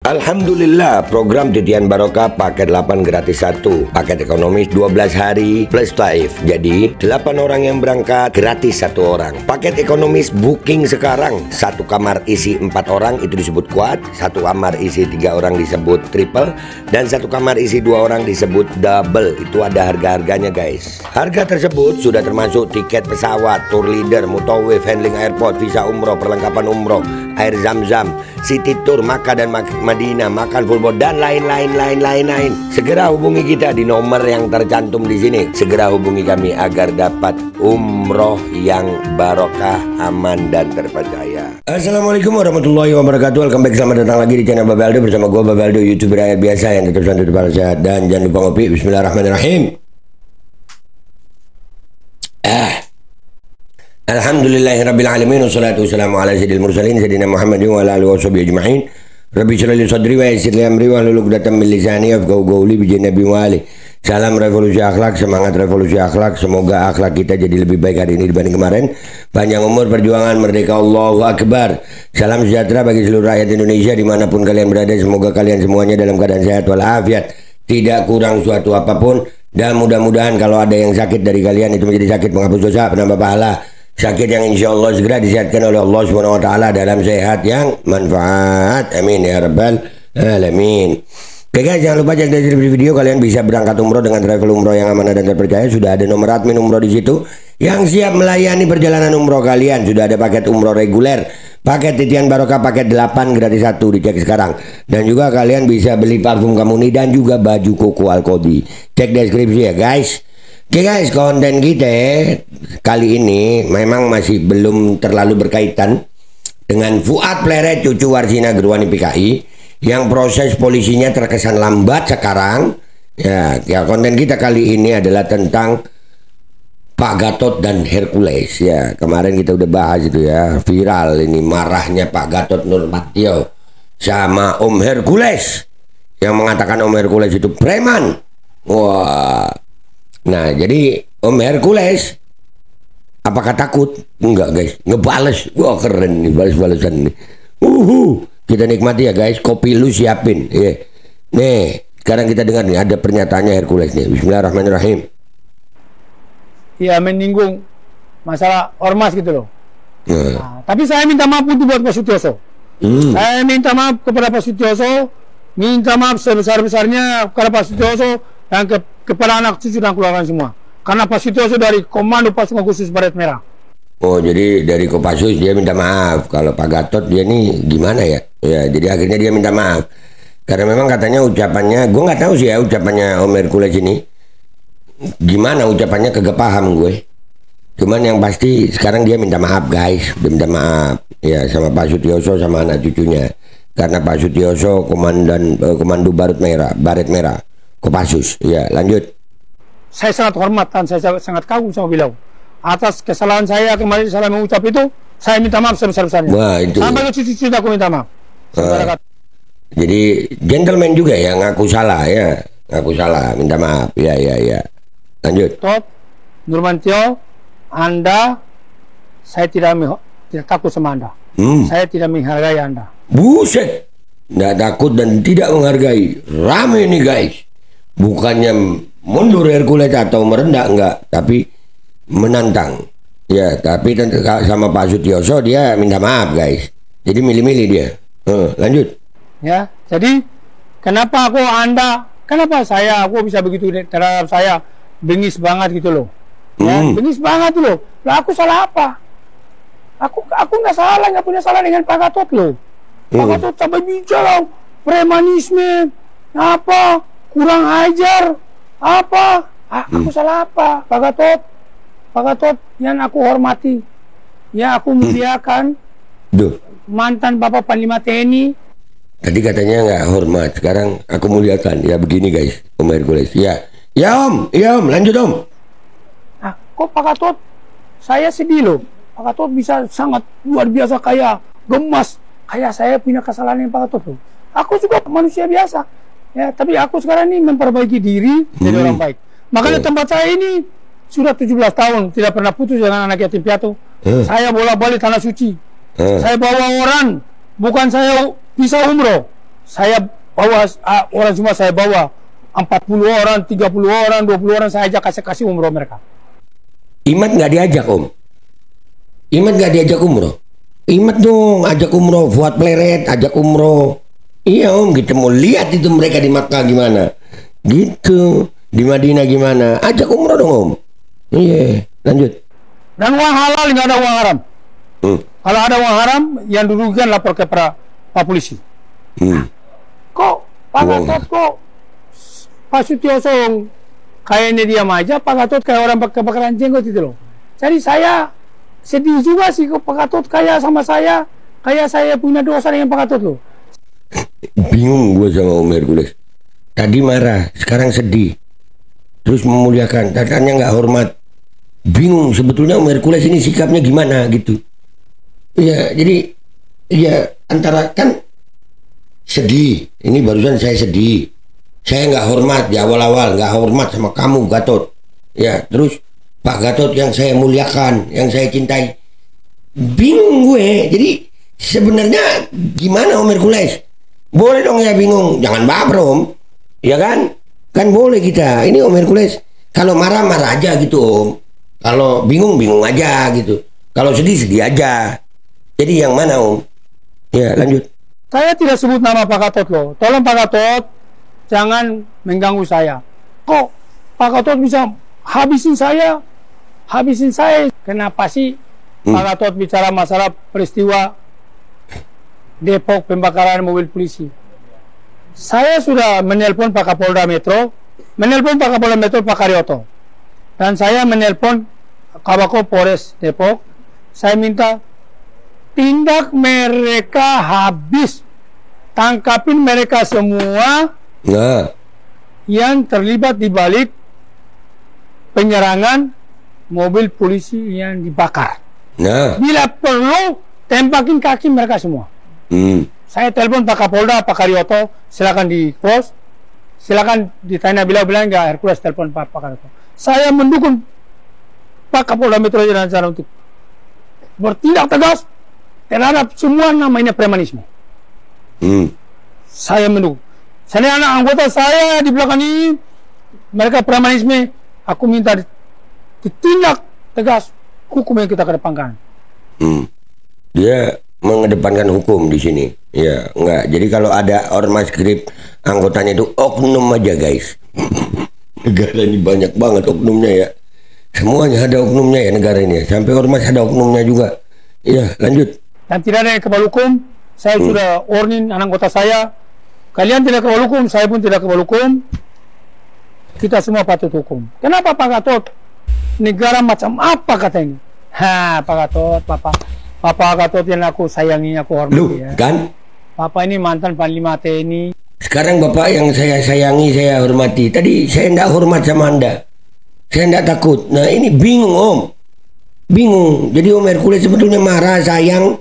Alhamdulillah, program Titian Barokah paket 8 gratis 1, paket ekonomis 12 hari plus taif. Jadi 8 orang yang berangkat gratis 1 orang. Paket ekonomis booking sekarang, 1 kamar isi 4 orang itu disebut quad, 1 kamar isi 3 orang disebut triple, dan 1 kamar isi 2 orang disebut double. Itu ada harga-harganya guys. Harga tersebut sudah termasuk tiket pesawat, tour leader, mutawif, handling airport, visa umroh, perlengkapan umroh, air zam-zam, city tour, Makkah dan Madinah, makan full board, dan lain-lain. Segera hubungi kita di nomor yang tercantum di sini. Segera hubungi kami agar dapat umroh yang barokah, aman dan terpercaya. Assalamualaikum warahmatullahi wabarakatuh. Welcome back, selamat datang lagi di channel Babe Aldo bersama gue Babe Aldo, YouTuber rakyat biasa yang tetap santai, tetap sehat, dan jangan lupa ngopi. Bismillahirrahmanirrahim. Alhamdulillahirrabbilalamin. Wassalatu wassalamu ala sayyidil mursalin sayyidina Muhammadin wa ala alihi washabihi ajma'in. Rabbi shrah li sadri wa yassir li amri wahlul 'uqdatam min lisani yafqahu qawli bi nabi wali. Salam revolusi akhlak, semangat revolusi akhlak. Semoga akhlak kita jadi lebih baik hari ini dibanding kemarin. Panjang umur, perjuangan, merdeka, Allahu Akbar. Salam sejahtera bagi seluruh rakyat Indonesia dimanapun kalian berada. Semoga kalian semuanya dalam keadaan sehat walafiat, tidak kurang suatu apapun. Dan mudah-mudahan kalau ada yang sakit dari kalian itu menjadi sakit menghapus dosa, penambah pahala. Sakit yang insya Allah segera disehatkan oleh Allah Subhanahu Wa Taala dalam sehat yang manfaat. Amin ya rabbal alamin. Oke guys, jangan lupa cek deskripsi video. Kalian bisa berangkat umroh dengan travel umroh yang amanah dan terpercaya. Sudah ada nomor admin umroh di situ yang siap melayani perjalanan umroh kalian. Sudah ada paket umroh reguler, paket Titian Barokah paket 8 gratis 1, dicek sekarang. Dan juga kalian bisa beli parfum Kamuni dan juga baju koko Alkodi. Cek deskripsi ya guys. Oke guys, konten kita kali ini memang masih belum terlalu berkaitan dengan Fuad Pleret cucu Warsina Gerwani PKI yang proses polisinya terkesan lambat sekarang. Ya, konten kita kali ini adalah tentang Pak Gatot dan Hercules. Ya, kemarin kita udah bahas itu ya, viral ini marahnya Pak Gatot Nurmantio sama Om Hercules yang mengatakan Om Hercules itu preman. Wah. Nah, jadi Om Hercules apakah takut? Enggak guys, ngebales. Wah keren nih balas-balasan nih. Kita nikmati ya guys, kopi lu siapin. Nih, sekarang kita dengar nih ada pernyataannya Hercules nih. Bismillahirrahmanirrahim. Ya menyinggung masalah ormas gitu loh. Nah, tapi saya minta maaf untuk buat Pak Sutioso. Saya minta maaf kepada Pak Sutioso, minta maaf sebesar-besarnya kepada Pak Sutioso dan kepada anak cucu dan keluarga semua. Karena Pak Sutioso dari Komando Pasukan Khusus Baret Merah. Oh, jadi dari Kopassus dia minta maaf. Kalau Pak Gatot dia nih gimana ya? Ya, jadi akhirnya dia minta maaf. Karena memang katanya ucapannya, gue nggak tahu sih ya ucapannya Om Hercules ini. Gimana ucapannya kagak paham gue. Cuman yang pasti sekarang dia minta maaf guys. Dia minta maaf ya sama Pak Sutioso sama anak cucunya. Karena Pak Sutioso Komando Baret Merah. Kopassus, ya lanjut. Saya sangat hormat dan saya sangat kagum sama beliau. Atas kesalahan saya kemarin salah mengucap itu, saya minta maaf sebesar-besarnya. Wah, itu. Sampai ke cucu-cucu aku minta maaf. Jadi gentleman juga ya, ngaku salah ya, ngaku salah, minta maaf. Ya. Lanjut. Gatot Nurmantio, Anda, saya tidak takut sama Anda. Saya tidak menghargai Anda. Buset, nggak takut dan tidak menghargai. Rame nih guys. Bukannya mundur Hercules atau merendah, enggak, tapi menantang. Ya, tapi sama Pak Sutioso dia minta maaf guys. Jadi milih-milih dia. Lanjut. Ya, jadi kenapa aku bisa begitu terhadap saya, bengis banget gitu loh. Ya, bengis banget loh. Lah aku salah apa? Aku nggak salah, nggak punya salah dengan Pak Gatot loh. Pak Gatot sampai bicara premanisme apa? Kurang ajar apa? Aku salah apa? Pak Gatot yang aku hormati, yang aku muliakan, mantan Bapak Panglima TNI. Tadi katanya nggak hormat, sekarang aku muliakan. Ya begini guys, Om Hercules. Ya Om, lanjut Om. Kok Pak Gatot? Saya sedih loh. Pak Gatot bisa sangat luar biasa kaya, gemas. Kayak saya punya kesalahan yang Pak Gatot loh. Aku juga manusia biasa. Ya, tapi aku sekarang ini memperbaiki diri jadi orang baik. Makanya tempat saya ini sudah 17 tahun tidak pernah putus dengan anak yatim piatu. Saya bolak-balik tanah suci. Saya bawa orang, bukan saya bisa umroh. saya bawa orang semua, saya bawa 40 orang, 30 orang, 20 orang, saya ajak kasih umroh mereka. Imat nggak diajak Om? Imat nggak diajak umroh? Imat dong, ajak umroh. Fuad Pleret, ajak umroh. Iya Om, kita mau lihat itu mereka di Makkah gimana. Gitu. Di Madinah gimana. Ajak umroh dong Om. Iya, lanjut. Dan uang halal, nggak ada uang haram. Kalau ada uang haram, yang dirugikan lapor ke Pak Polisi. Kok Pak Gatot kok Pak Sutioso kayaknya diam aja, Pak Gatot kayak orang kebakaran jenggot itu loh. Jadi saya sedih juga sih kok Pak Gatot kayak sama saya, kayak saya punya dosa dengan Pak Gatot loh. Bingung gue sama Om Hercules. Tadi marah, sekarang sedih. Terus memuliakan, katanya nggak hormat. Bingung sebetulnya Om Hercules ini sikapnya gimana gitu. Ya jadi ya antara kan sedih. Ini barusan saya sedih. Saya nggak hormat di awal-awal, nggak hormat sama kamu Gatot. Ya terus Pak Gatot yang saya muliakan, yang saya cintai. Bingung gue. Jadi sebenarnya gimana Om Hercules? Boleh dong ya bingung. Jangan baper Om. Ya kan? Kan boleh kita. Ini Om Hercules kalau marah-marah aja gitu Om. Kalau bingung aja gitu. Kalau sedih aja. Jadi yang mana Om? Ya lanjut. Saya tidak sebut nama Pak Gatot loh. Tolong Pak Gatot jangan mengganggu saya. Kok Pak Gatot bisa habisin saya? Kenapa sih Pak Gatot bicara masalah peristiwa Depok pembakaran mobil polisi? Saya sudah menelpon Pak Kapolda Metro, Pak Karyoto, dan saya menelpon Kabako Polres Depok. Saya minta tindak mereka habis, tangkapin mereka semua yang terlibat di balik penyerangan mobil polisi yang dibakar. Bila perlu tembakin kaki mereka semua. Saya telepon Pak Kapolda, Pak Karyoto, silakan di pos, silakan ditanya bilang nggak Hercules telepon Pak Karyoto. Saya mendukung Pak Kapolda Metro Jaya dan untuk bertindak tegas terhadap semua namanya premanisme. Saya mendukung. Saya anak anggota saya di belakang ini, mereka premanisme, aku minta ditindak tegas hukum yang kita kedepankan. Dia mengedepankan hukum di sini. Ya, enggak. Jadi kalau ada ormas grip anggotanya itu oknum aja, guys. Negara ini banyak banget oknumnya ya. Semuanya ada oknumnya ya negara ini. Sampai ormas ada oknumnya juga. Ya, lanjut. Dan tidak ada kebal hukum. Saya sudah warning anak anggota saya. Kalian tidak kebal hukum, saya pun tidak kebal hukum. Kita semua patut hukum. Kenapa Pak Gatot? Negara macam apa katanya? Pak Gatot, Papa Gatot yang aku sayangi, aku hormati ya. Kan? Papa ini mantan Panglima TNI. Sekarang Bapak yang saya sayangi, saya hormati. Tadi saya tidak hormat sama Anda. Saya tidak takut. Nah ini bingung Om. Bingung. Jadi Om Hercules sebetulnya marah, sayang,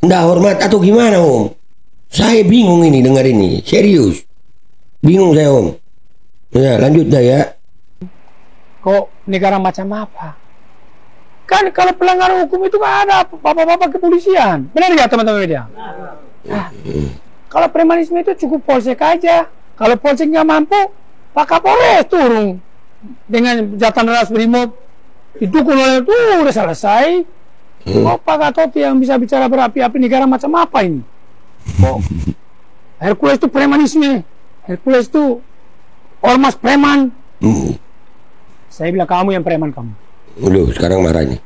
tidak hormat atau gimana Om? Saya bingung ini dengar ini. Serius. Bingung saya Om. Ya lanjut dah ya. Kok negara macam apa? Kan kalau pelanggaran hukum itu kan ada bapak-bapak kepolisian. Benar ya teman-teman media? Kalau premanisme itu cukup polsek aja. Kalau polsek nggak mampu, Pak Kapolres turun dengan Jatan Ras Brimob didukung oleh itu udah selesai. Kok Pak Gatot yang bisa bicara berapi-api negara macam apa ini? Kok Hercules itu premanisme? Hercules itu ormas preman. Saya bilang kamu yang preman kamu. Loh, sekarang marah nih.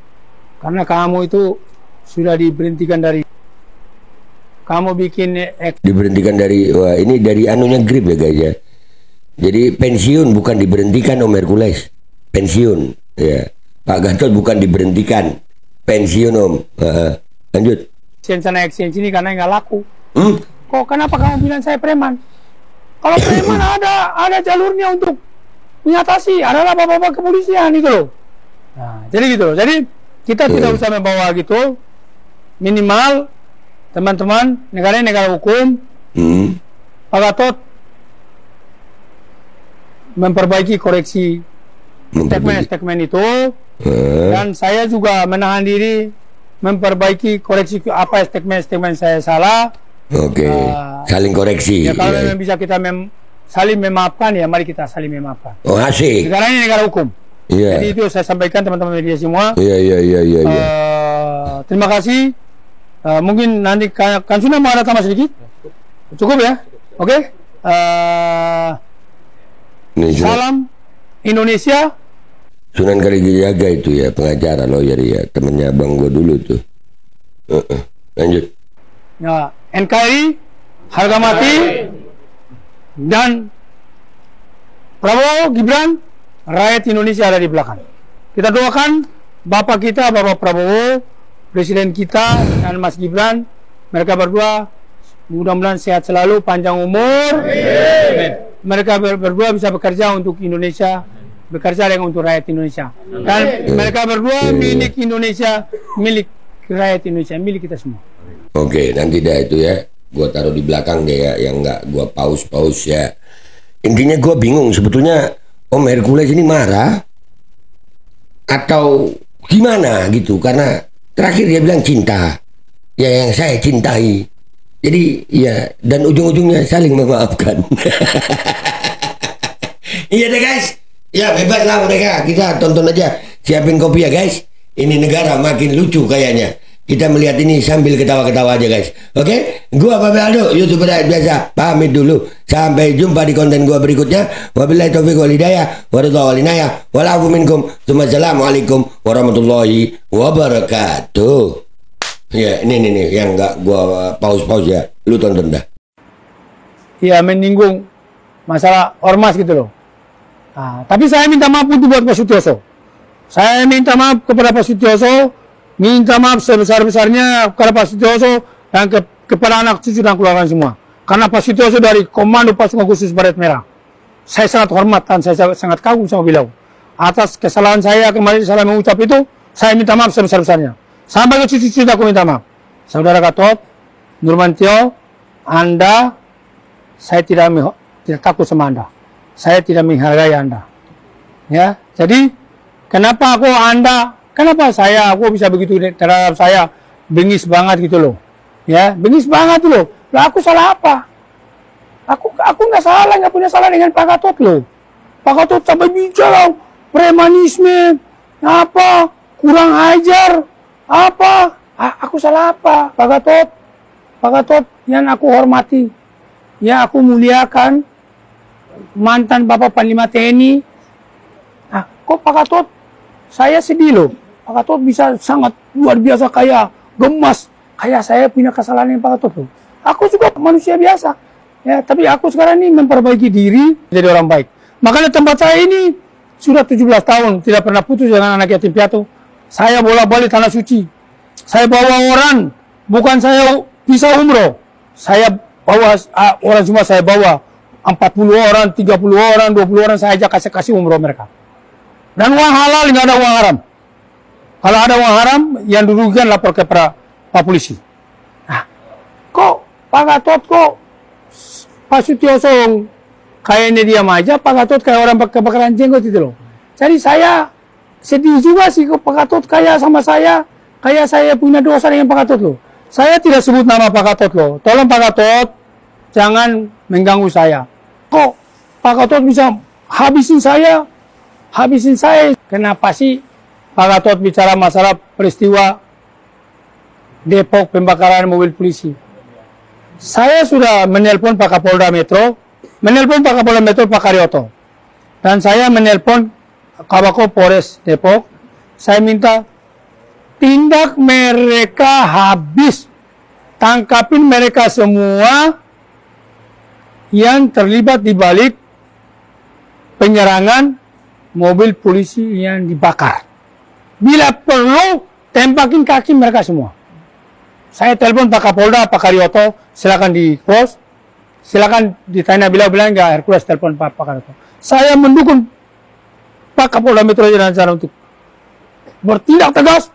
Karena kamu itu sudah diberhentikan dari, kamu bikin diberhentikan dari, wah ini dari anunya grip ya guys ya. Jadi pensiun bukan diberhentikan Om Hercules. Pensiun ya. Pak Gatot bukan diberhentikan, pensiun Om. Lanjut. Sana exchange ini karena nggak laku. Kok kenapa kamu bilang saya preman? Kalau preman ada jalurnya untuk mengatasi, adalah bapak-bapak kepolisian itu loh. Nah, jadi gitu loh. Jadi kita tidak usah membawa gitu. Minimal teman-teman, negara ini negara hukum. Pak Gatot memperbaiki koreksi statement itu. Dan saya juga menahan diri memperbaiki koreksi apa statement saya salah. Oke. Saling koreksi. Ya, kalau Iya. memang bisa kita saling memaafkan, ya mari kita saling memaafkan. Oh, asik. Negara ini negara hukum. Iya. Jadi itu saya sampaikan teman-teman media semua. Iya. Terima kasih. Mungkin nanti kan sudah mau ada tambah sedikit. Cukup ya? Oke. Ini Salam Indonesia. Sunan Kalijaga itu ya, pengacara lawyer ya, temennya abang gua dulu tuh. Lanjut. Ya, NKRI, harga mati, dan Prabowo, Gibran, rakyat Indonesia ada di belakang. Kita doakan Bapak kita, Bapak Prabowo, Presiden kita, dan Mas Gibran, mereka berdua mudah-mudahan sehat selalu, panjang umur. Amin. Mereka berdua bisa bekerja untuk Indonesia, bekerja untuk rakyat Indonesia. Dan mereka berdua milik Indonesia, milik rakyat Indonesia, milik kita semua. Oke, nanti dah itu ya, gua taruh di belakang deh ya, yang nggak gua pause ya. Intinya gua bingung sebetulnya Om Hercules ini marah atau gimana gitu, karena terakhir dia bilang cinta, ya yang saya cintai. Jadi ya, dan ujung-ujungnya saling memaafkan. Iya deh guys, ya bebas lah mereka, kita tonton aja, siapin kopi ya guys. Ini negara makin lucu kayaknya. Kita melihat ini sambil ketawa-ketawa aja guys. Oke, gua Babe Aldo, YouTuber rakyat biasa, pamit dulu. Sampai jumpa di konten gua berikutnya. Wabillahi taufiq wal hidayah, warahmatullahi wabarakatuh. Walafu minkum. Assalamualaikum warahmatullahi wabarakatuh. Ya, ini yang nggak gua pause ya. Lu tonton dah. Ya, menyinggung masalah ormas gitu loh. Tapi saya minta maaf untuk buat Pak Sutioso. Saya minta maaf kepada Pak Sutioso, minta maaf sebesar-besarnya kepada Pak Sutioso dan kepada anak cucu dan keluarga semua. Karena Pak Sutioso dari Komando Pasukan Khusus Baret Merah, saya sangat hormat dan saya sangat kagum sama beliau. Atas kesalahan saya kemarin salah mengucap itu, saya minta maaf sebesar-besarnya. Sampai ke cucu-cucu aku minta maaf. Saudara Gatot Nurmantio, Anda, saya tidak takut sama Anda. Saya tidak menghargai Anda. Ya, jadi kenapa aku bisa begitu terhadap saya, bengis banget gitu loh. Ya, bengis banget loh. Lah aku salah apa? Aku nggak salah, nggak punya salah dengan Pak Gatot loh. Pak Gatot sampai bicara premanisme, apa, kurang ajar, apa? Aku salah apa, Pak Gatot? Pak Gatot yang aku hormati, yang aku muliakan, mantan Bapak Panglima TNI. Kok Pak Gatot? Saya sedih loh. Pak Gatot bisa sangat luar biasa kaya, gemas. Kayak saya punya kesalahan dengan Pak Gatot loh. Aku juga manusia biasa. Ya, tapi aku sekarang ini memperbaiki diri jadi orang baik. Makanya tempat saya ini sudah 17 tahun tidak pernah putus dengan anak yatim piatu. Saya bolak-balik tanah suci. Saya bawa orang, bukan saya bisa umroh. Saya bawa orang semua, saya bawa 40 orang, 30 orang, 20 orang saya ajak kasih umroh mereka. Dan uang halal, nggak ada uang haram. Kalau ada uang haram, yang dirugikan lapor ke Pak Polisi. Nah, kok Pak Gatot kok Pak Sutioso kayaknya diam aja, Pak Gatot kayak orang kebakaran jenggot itu loh. Jadi saya sedih juga sih kok Pak Gatot kayak sama saya, kayak saya punya dosa dengan Pak Gatot loh. Saya tidak sebut nama Pak Gatot loh. Tolong Pak Gatot, jangan mengganggu saya. Kok Pak Gatot bisa habisin saya? Kenapa sih Pak Gatot bicara masalah peristiwa Depok pembakaran mobil polisi? Saya sudah menelpon Pak Kapolda Metro, Pak Karyoto, dan saya menelpon Kabako Polres Depok. Saya minta tindak mereka habis, tangkapin mereka semua yang terlibat di balik penyerangan mobil polisi yang dibakar. Bila perlu, tempakin kaki mereka semua. Saya telepon Pak Kapolda, Pak Karyoto, silakan di pos, silakan ditanya bilang nggak Hercules telepon Pak Karyoto. Saya mendukung Pak Kapolda Metro Jaya dan cara untuk bertindak tegas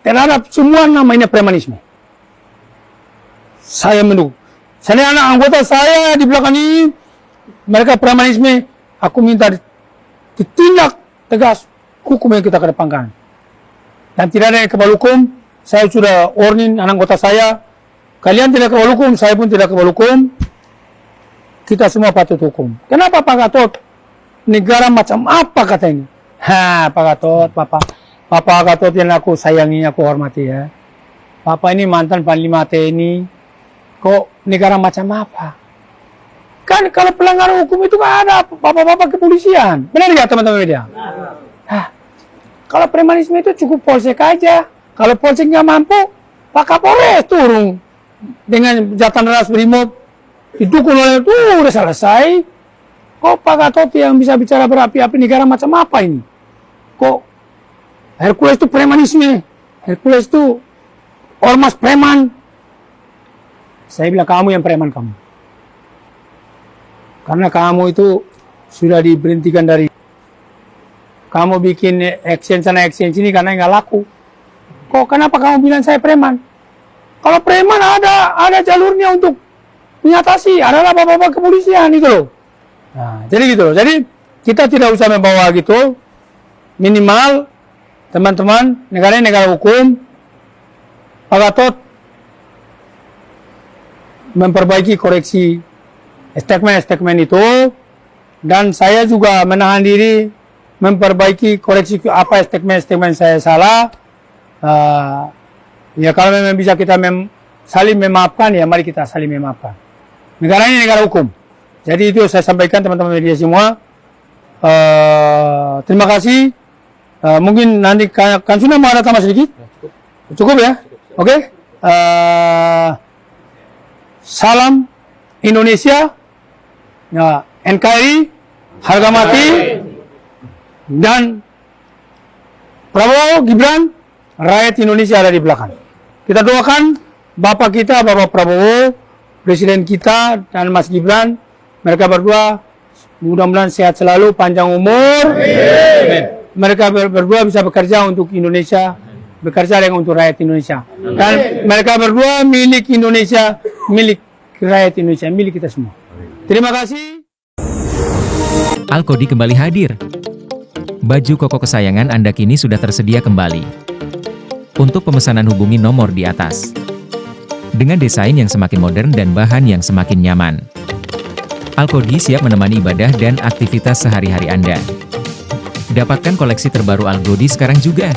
terhadap semua namanya premanisme. Saya mendukung. Saya anak anggota saya di belakang ini, mereka premanisme, aku minta ditindak tegas hukum yang kita kedepankan. Dan tidak ada yang kebal hukum. Saya sudah warning anak anggota saya, Kalian tidak kebal hukum, saya pun tidak kebal hukum. Kita semua patut hukum. Kenapa Pak Gatot? Negara macam apa katanya? Pak Gatot, Papa Gatot yang aku sayangi, aku hormati ya. Papa ini mantan Panglima TNI. Kok negara macam apa? Kan kalau pelanggaran hukum itu kan ada bapak-bapak kepolisian. Benar nggak teman-teman media? Kalau premanisme itu cukup polsek aja. Kalau polsek nggak mampu, Pak Kapolres turun dengan jatan ras brimob didukung oleh itu udah selesai. Kok Pak Gatot yang bisa bicara berapi-api negara macam apa ini? Kok Hercules itu premanisme? Hercules itu ormas preman? Saya bilang kamu yang preman kamu. Karena kamu itu sudah diberhentikan dari. Kamu bikin action sana action sini karena nggak laku. Kok kenapa kamu bilang saya preman? Kalau preman ada jalurnya untuk mengatasi. Adalah bapak-bapak kepolisian itu loh. Nah, jadi gitu loh. Jadi kita tidak usah membawa gitu. Minimal teman-teman negara hukum. Pak Gatot memperbaiki koreksi statement itu, dan saya juga menahan diri memperbaiki koreksi apa statement saya salah. Ya kalau memang bisa kita saling memaafkan, ya mari kita saling memaafkan. Negara ini negara hukum. Jadi itu saya sampaikan teman-teman media semua. Terima kasih. Mungkin nanti kan sudah mau ada tambah sedikit? Cukup ya? Oke? Salam Indonesia, ya, NKRI, harga mati, dan Prabowo, Gibran, rakyat Indonesia ada di belakang. Kita doakan Bapak kita, Bapak Prabowo, Presiden kita, dan Mas Gibran, mereka berdua mudah-mudahan sehat selalu, panjang umur. Amin. Mereka berdua bisa bekerja untuk Indonesia, bekerja dengan untuk rakyat Indonesia. Dan mereka berdua milik Indonesia, milik rakyat Indonesia, milik kita semua. Terima kasih. Alkodi kembali hadir. Baju koko kesayangan Anda kini sudah tersedia kembali. Untuk pemesanan hubungi nomor di atas. Dengan desain yang semakin modern dan bahan yang semakin nyaman. Alkodi siap menemani ibadah dan aktivitas sehari-hari Anda. Dapatkan koleksi terbaru Alkodi sekarang juga.